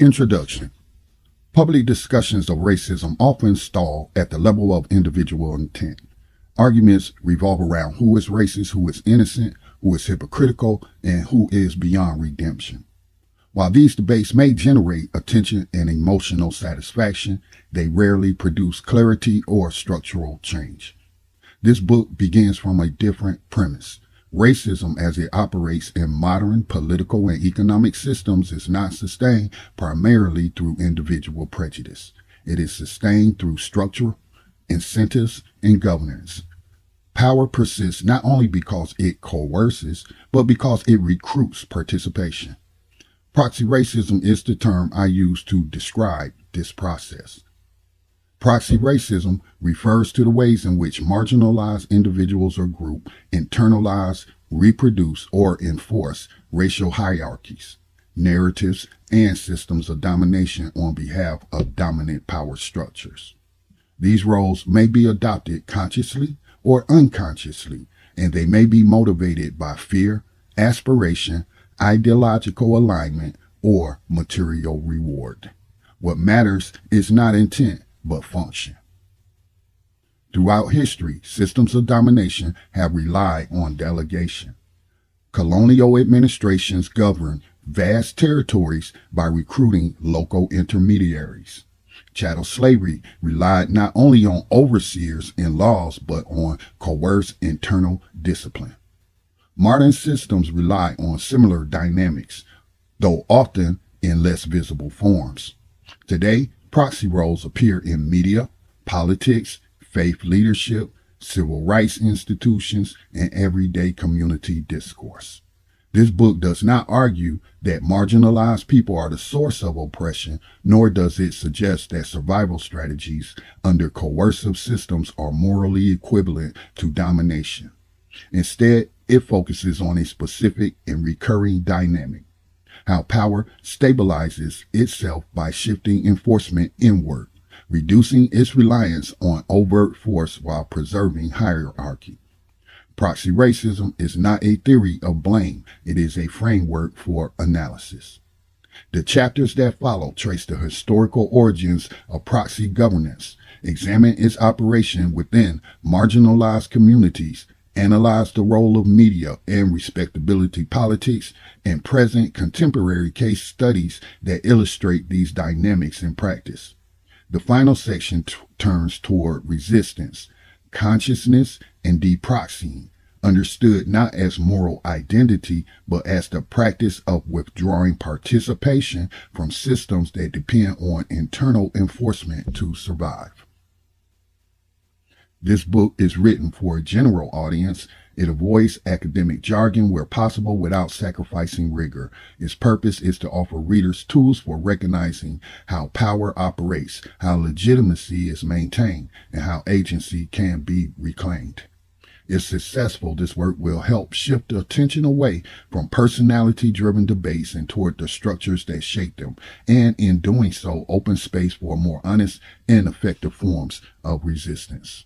Introduction. Public discussions of racism often stall at the level of individual intent. Arguments revolve around who is racist, who is innocent, who is hypocritical, and who is beyond redemption. While these debates may generate attention and emotional satisfaction, they rarely produce clarity or structural change. This book begins from a different premise. Racism as it operates in modern political and economic systems is not sustained primarily through individual prejudice. It is sustained through structure, incentives, and governance. Power persists not only because it coerces, but because it recruits participation. Proxy racism is the term I use to describe this process. Proxy racism refers to the ways in which marginalized individuals or groups internalize, reproduce, or enforce racial hierarchies, narratives, and systems of domination on behalf of dominant power structures. These roles may be adopted consciously or unconsciously, and they may be motivated by fear, aspiration, ideological alignment, or material reward. What matters is not intent, but function. Throughout history, systems of domination have relied on delegation. Colonial administrations governed vast territories by recruiting local intermediaries. Chattel slavery relied not only on overseers and laws, but on coerced internal discipline. Modern systems rely on similar dynamics, though often in less visible forms. Today, proxy roles appear in media, politics, faith leadership, civil rights institutions, and everyday community discourse. This book does not argue that marginalized people are the source of oppression, nor does it suggest that survival strategies under coercive systems are morally equivalent to domination. Instead, it focuses on a specific and recurring dynamic: how power stabilizes itself by shifting enforcement inward, reducing its reliance on overt force while preserving hierarchy. Proxy racism is not a theory of blame, it is a framework for analysis. The chapters that follow trace the historical origins of proxy governance, examine its operation within marginalized communities, analyze the role of media and respectability politics, and present contemporary case studies that illustrate these dynamics in practice. The final section turns toward resistance, consciousness, and deproxying, understood not as moral identity, but as the practice of withdrawing participation from systems that depend on internal enforcement to survive. This book is written for a general audience. It avoids academic jargon where possible without sacrificing rigor. Its purpose is to offer readers tools for recognizing how power operates, how legitimacy is maintained, and how agency can be reclaimed. If successful, this work will help shift the attention away from personality-driven debates and toward the structures that shape them, and in doing so, open space for more honest and effective forms of resistance.